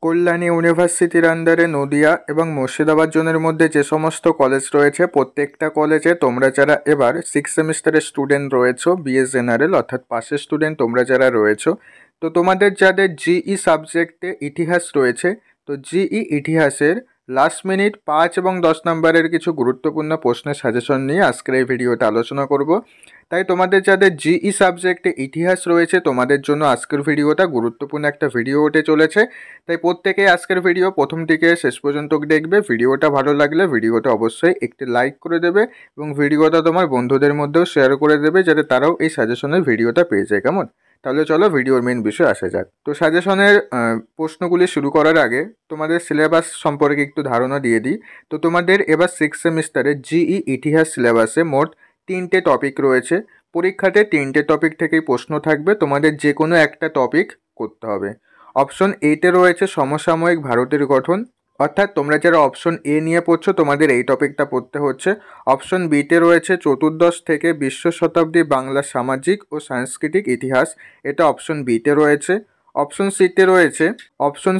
কল্যাণী ইউনিভার্সিটির আন্ডারে নদিয়া এবং মুর্শিদাবাদ জোনের মধ্যে যে সমস্ত কলেজ রয়েছে প্রত্যেকটা কলেজে তোমরা যারা এবার 6 সেমিস্টারের স্টুডেন্ট রয়েছো বিএস জেনারেল অর্থাৎ পাশের স্টুডেন্ট তোমরা যারা রয়েছো, তো তোমাদের যাদের জিই সাবজেক্টে ইতিহাস রয়েছে, তো জিই ইতিহাসের লাস্ট মিনিট 5 এবং 10 নম্বরের কিছু গুরুত্বপূর্ণ প্রশ্নের সাজেশন নিয়ে আজকের এই ভিডিওতে আলোচনা করব। তাই তোমাদের যাদের জিই সাবজেক্টে ইতিহাস রয়েছে তোমাদের জন্য আজকের ভিডিওটা গুরুত্বপূর্ণ একটা ভিডিও হতে চলেছে। তাই প্রত্যেকেই আজকের ভিডিও প্রথম থেকে শেষ পর্যন্ত দেখবে। ভিডিওটা ভালো লাগলে ভিডিওটা অবশ্যই একটি লাইক করে দেবে এবং ভিডিওটা তোমার বন্ধুদের মধ্যেও শেয়ার করে দেবে যাতে তারাও এই সাজেশনের ভিডিওটা পেয়ে যায়। কেমন? তাহলে চলো ভিডিওর মেন বিষয় আসা যাক। তো সাজেশনের প্রশ্নগুলি শুরু করার আগে তোমাদের সিলেবাস সম্পর্কে একটু ধারণা দিয়ে দিই। তো তোমাদের এবার 6 সেমিস্টারে জিই ইতিহাস সিলেবাসে মোট 3টে টপিক রয়েছে। পরীক্ষাতে 3টে টপিক থেকেই প্রশ্ন থাকবে, তোমাদের যে কোনো একটা টপিক করতে হবে। অপশন এতে রয়েছে সমসাময়িক ভারতের গঠন, অর্থাৎ তোমরা যারা অপশন এ নিয়ে পড়ছো তোমাদের এই টপিকটা পড়তে হচ্ছে। অপশন বিতে রয়েছে চতুর্দশ থেকে বিংশ শতাব্দী বাংলা সামাজিক ও সাংস্কৃতিক ইতিহাস, এটা অপশন বিতে রয়েছে। অপশন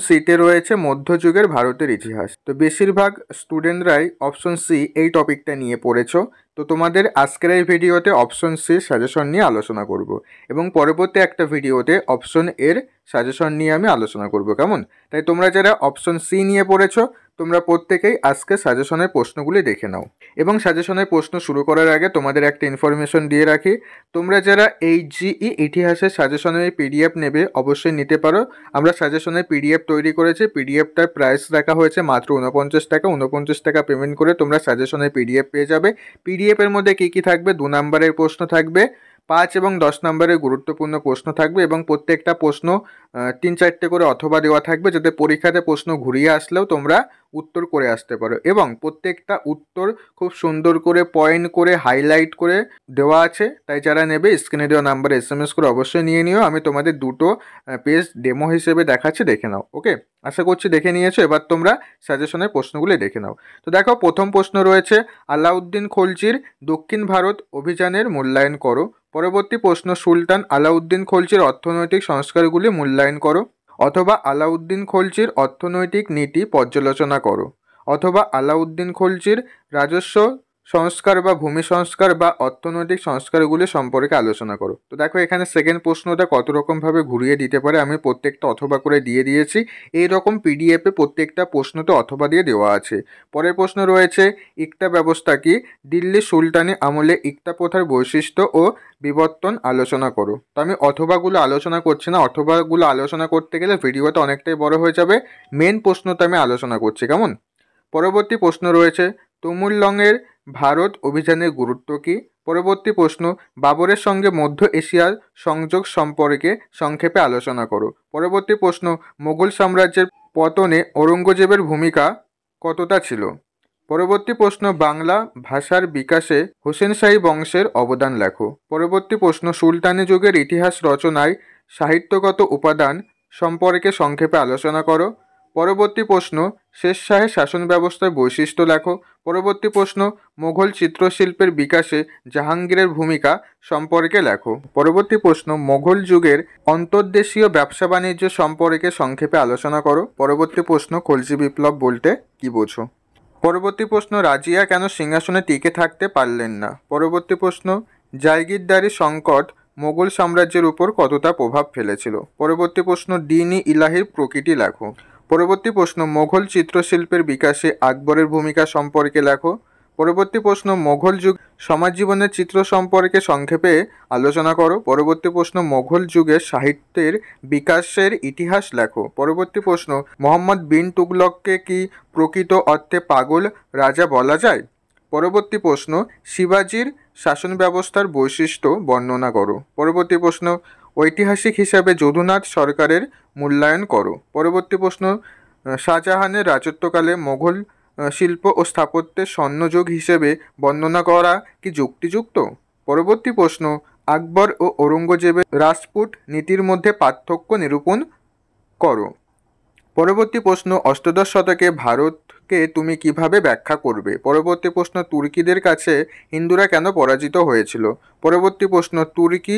সিতে রয়েছে মধ্যযুগের ভারতের ইতিহাস। তো বেশিরভাগ স্টুডেন্টরাই অপশন সি এই টপিকটা নিয়ে পড়েছো। তো তোমাদের আজকের এই ভিডিওতে অপশন সি সাজেশন নিয়ে আলোচনা করব এবং পরবর্তী একটা ভিডিওতে অপশন এর সাজেশন নিয়ে আমি আলোচনা করব। কেমন? তাই তোমরা যারা অপশন সি নিয়ে পড়েছো তোমরা প্রত্যেকেই আজকে সাজেশনের প্রশ্নগুলি দেখে নাও। এবং সাজেশনের প্রশ্ন শুরু করার আগে তোমাদের একটা ইনফরমেশন দিয়ে রাখি, তোমরা যারা এই জিই ইতিহাসের সাজেশনের পিডিএফ নেবে অবশ্যই নিতে পারো। আমরা সাজেশনের পিডিএফ তৈরি করেছি, পিডিএফটার প্রাইস রাখা হয়েছে মাত্র 49 টাকা। 49 টাকা পেমেন্ট করে তোমরা সাজেশনের পিডিএফ পেয়ে যাবে। পিডিএফের মধ্যে কী কী থাকবে? 2 নম্বরের প্রশ্ন থাকবে, 5 এবং 10 নম্বরের গুরুত্বপূর্ণ প্রশ্ন থাকবে এবং প্রত্যেকটা প্রশ্ন 3-4টে করে অথবা দেওয়া থাকবে যাতে পরীক্ষাতে প্রশ্ন ঘুরিয়ে আসলেও তোমরা উত্তর করে আসতে পারো। এবং প্রত্যেকটা উত্তর খুব সুন্দর করে পয়েন্ট করে হাইলাইট করে দেওয়া আছে। তাই যারা নেবে স্ক্রিনে দেওয়া নাম্বারে SMS করে অবশ্যই নিয়ে নিও। আমি তোমাদের 2টো পেজ ডেমো হিসেবে দেখাচ্ছি, দেখে নাও। ওকে, আশা করছি দেখে নিয়েছো। এবার তোমরা সাজেশনের প্রশ্নগুলি দেখে নাও। তো দেখো, প্রথম প্রশ্ন রয়েছে আলাউদ্দিন খলজির দক্ষিণ ভারত অভিযানের মূল্যায়ন করো। পরবর্তী প্রশ্ন সুলতান আলাউদ্দিন খলজির অর্থনৈতিক সংস্কারগুলি মূল্যায়ন করো, অথবা আলাউদ্দিন খলজির অর্থনৈতিক নীতি পর্যালোচনা করো, অথবা আলাউদ্দিন খলজির রাজস্ব সংস্কার বা ভূমি সংস্কার বা অর্থনৈতিক সংস্কারগুলি সম্পর্কে আলোচনা করো। তো দেখো এখানে সেকেন্ড প্রশ্নটা কত রকমভাবে ঘুরিয়ে দিতে পারে, আমি প্রত্যেকটা অথবা করে দিয়ে দিয়েছি। এই রকম পিডিএফে প্রত্যেকটা প্রশ্নতে অথবা দিয়ে দেওয়া আছে। পরের প্রশ্ন রয়েছে ইকতা ব্যবস্থা কি? দিল্লি সুলতানি আমলে ইকতা প্রথার বৈশিষ্ট্য ও বিবর্তন আলোচনা করো। তো আমি অথবাগুলো আলোচনা করছি না, অথবাগুলো আলোচনা করতে গেলে ভিডিওটা অনেকটাই বড় হয়ে যাবে। মেন প্রশ্নটা আমি আলোচনা করছি। কেমন? পরবর্তী প্রশ্ন রয়েছে তমুললংয়ের ভারত অভিযানের গুরুত্ব কী? পরবর্তী প্রশ্ন বাবরের সঙ্গে মধ্য এশিয়ার সংযোগ সম্পর্কে সংক্ষেপে আলোচনা করো। পরবর্তী প্রশ্ন মোগল সাম্রাজ্যের পতনে ঔরঙ্গজেবের ভূমিকা কতটা ছিল? পরবর্তী প্রশ্ন বাংলা ভাষার বিকাশে হোসেন শাহী বংশের অবদান লেখো। পরবর্তী প্রশ্ন সুলতানি যুগের ইতিহাস রচনায় সাহিত্যগত উপাদান সম্পর্কে সংক্ষেপে আলোচনা করো। পরবর্তী প্রশ্ন শের শাহের শাসন ব্যবস্থার বৈশিষ্ট্য লেখো। পরবর্তী প্রশ্ন মোগল চিত্রশিল্পের বিকাশে জাহাঙ্গীরের ভূমিকা সম্পর্কে লেখো। পরবর্তী প্রশ্ন মোগল যুগের অন্তর্দেশীয় ব্যবসা বাণিজ্য সম্পর্কে সংক্ষেপে আলোচনা করো। পরবর্তী প্রশ্ন খলজি বিপ্লব বলতে কী বোঝো? পরবর্তী প্রশ্ন রাজিয়া কেন সিংহাসনে টিকে থাকতে পারলেন না? পরবর্তী প্রশ্ন জায়গিরদারি সংকট মোগল সাম্রাজ্যের উপর কতটা প্রভাব ফেলেছিল? পরবর্তী প্রশ্ন দিন-ই ইলাহির প্রকৃতি লেখো। পরবর্তী প্রশ্ন মোগল চিত্রশিল্পের বিকাশে আকবরের ভূমিকা সম্পর্কে লেখো। পরবর্তী প্রশ্ন মোগল যুগ সমাজ জীবনের চিত্র সম্পর্কে সংক্ষেপে আলোচনা করো। পরবর্তী প্রশ্ন মোগল যুগের সাহিত্যের বিকাশের ইতিহাস লেখো। পরবর্তী প্রশ্ন মোহাম্মদ বিন তুগলককে কি প্রকৃত অর্থে পাগল রাজা বলা যায়? পরবর্তী প্রশ্ন শিবাজির শাসন ব্যবস্থার বৈশিষ্ট্য বর্ণনা করো। পরবর্তী প্রশ্ন ঐতিহাসিক হিসাবে যদুনাথ সরকারের মূল্যায়ন করো। পরবর্তী প্রশ্ন শাহজাহানের রাজত্বকালে মোগল শিল্প ও স্থাপত্যের স্বর্ণযুগ হিসেবে বর্ণনা করা কি যুক্তিযুক্ত? পরবর্তী প্রশ্ন আকবর ও ঔরঙ্গজেবের রাজপুত নীতির মধ্যে পার্থক্য নিরূপণ করো। পরবর্তী প্রশ্ন অষ্টাদশ শতকে ভারতকে কে তুমি কিভাবে ব্যাখ্যা করবে? পরবর্তী প্রশ্ন, তুর্কিদের কাছে হিন্দুরা কেন পরাজিত হয়েছিল? পরবর্তী প্রশ্ন, তুর্কি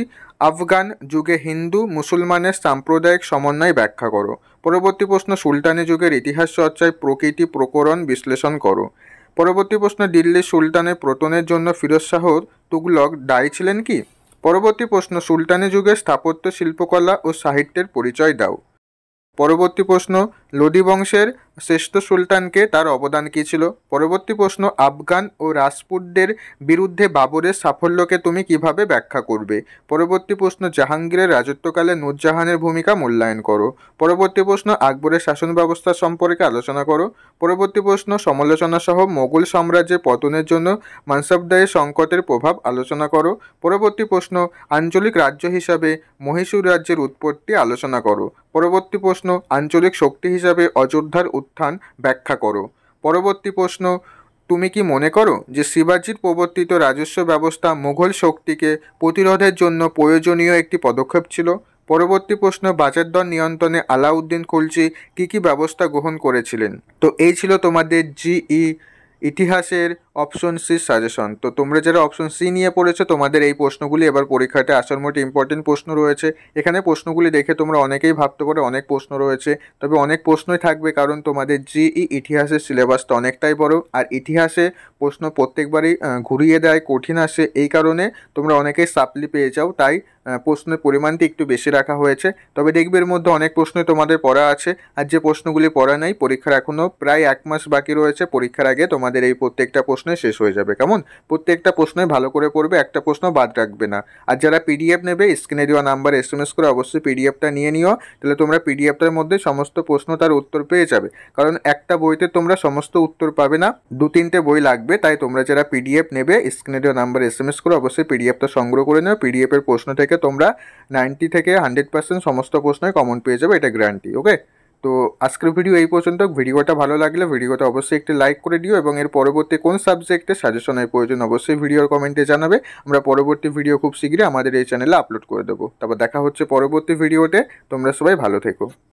আফগান যুগে হিন্দু মুসলমানের সাম্প্রদায়িক সমন্বয় ব্যাখ্যা করো। পরবর্তী প্রশ্ন, সুলতানি যুগের ইতিহাস চর্চায় প্রকৃতি প্রকরণ বিশ্লেষণ করো। পরবর্তী প্রশ্ন, দিল্লির সুলতানের পতনের জন্য ফিরোজ শাহ তুগলক দায়ী ছিলেন কি? পরবর্তী প্রশ্ন, সুলতানি যুগের স্থাপত্য শিল্পকলা ও সাহিত্যের পরিচয় দাও। পরবর্তী প্রশ্ন, লোদি বংশের শ্রেষ্ঠ সুলতানকে, তার অবদান কী ছিল? পরবর্তী প্রশ্ন, আফগান ও রাজপুতদের বিরুদ্ধে বাবরের সাফল্যকে তুমি কিভাবে ব্যাখ্যা করবে? পরবর্তী প্রশ্ন, জাহাঙ্গীরের রাজত্বকালে নূরজাহানের ভূমিকা মূল্যায়ন করো। পরবর্তী প্রশ্ন, আকবরের শাসন ব্যবস্থা সম্পর্কে আলোচনা করো। পরবর্তী প্রশ্ন, সমালোচনা সহ মোগল সাম্রাজ্যের পতনের জন্য মানসবদারি সংকটের প্রভাব আলোচনা করো। পরবর্তী প্রশ্ন, আঞ্চলিক রাজ্য হিসাবে মহীশূর রাজ্যের উৎপত্তি আলোচনা করো। পরবর্তী প্রশ্ন, আঞ্চলিক শক্তি হিসাবে অযোধ্যার উত্থান ব্যাখ্যা করো। পরবর্তী প্রশ্ন, তুমি কি মনে করো যে শিবাজির প্রবর্তিত রাজস্ব ব্যবস্থা মুঘল শক্তিকে প্রতিরোধের জন্য প্রয়োজনীয় একটি পদক্ষেপ ছিল? পরবর্তী প্রশ্ন, বাজার দর নিয়ন্ত্রণে আলাউদ্দিন খলজি কী কী ব্যবস্থা গ্রহণ করেছিলেন? তো এই ছিল তোমাদের জিই ইতিহাসের অপশন সি সাজেশন। তো তোমরা যারা অপশন সি নিয়ে পড়েছো, তোমাদের এই প্রশ্নগুলি এবার পরীক্ষাতে আসার মতো ইম্পর্টেন্ট প্রশ্ন রয়েছে। এখানে প্রশ্নগুলি দেখে তোমরা অনেকেই ভাবতে পারো অনেক প্রশ্ন রয়েছে, তবে অনেক প্রশ্নই থাকবে, কারণ তোমাদের জিই ইতিহাসের সিলেবাসটা অনেকটাই বড়, আর ইতিহাসে প্রশ্ন প্রত্যেকবারই ঘুরিয়ে দেয়, কঠিন আসে, এই কারণে তোমরা অনেকেই সাপ্লি পেয়ে যাও, তাই প্রশ্নের পরিমাণটি একটু বেশি রাখা হয়েছে। তবে দেখবে এর মধ্যে অনেক প্রশ্নই তোমাদের পড়া আছে, আর যে প্রশ্নগুলি পড়া নেই, পরীক্ষার এখনও প্রায় 1 মাস বাকি রয়েছে, পরীক্ষার আগে তোমাদের এই প্রত্যেকটা প্রশ্নই শেষ হয়ে যাবে। কেমন? প্রত্যেকটা প্রশ্নই ভালো করে পড়বে, একটা প্রশ্ন বাদ রাখবে না। আর যারা পিডিএফ নেবে, স্ক্রিনে দেওয়া নাম্বারে এসএমএস করে অবশ্যই পিডিএফটা নিয়ে নিও, তাহলে তোমরা পিডিএফটার মধ্যে সমস্ত প্রশ্ন তার উত্তর পেয়ে যাবে। কারণ একটা বইতে তোমরা সমস্ত উত্তর পাবে না, 2-3টে বই লাগবে, তাই তোমরা যারা পিডিএফ নেবে, স্ক্রিনে দেওয়া নাম্বারে এসএমএস করে অবশ্যই পিডিএফটা সংগ্রহ করে নেও। পিডিএফের প্রশ্ন থেকে তোমরা 90 থেকে 100% সমস্ত প্রশ্নই কমন পেয়ে যাবে, এটা গ্যারান্টি। ওকে, তো আজকের ভিডিও এই পর্যন্ত। ভিডিওটা ভালো লাগলে ভিডিওটা অবশ্যই একটি লাইক করে দিও, এবং এর পরবর্তী কোন সাবজেক্টে সাজেশনের প্রয়োজন অবশ্যই ভিডিওর কমেন্টে জানাবে। আমরা পরবর্তী ভিডিও খুব শীঘ্রই আমাদের এই চ্যানেলে আপলোড করে দেবো। তারপর দেখা হচ্ছে পরবর্তী ভিডিওতে। তোমরা সবাই ভালো থেকো।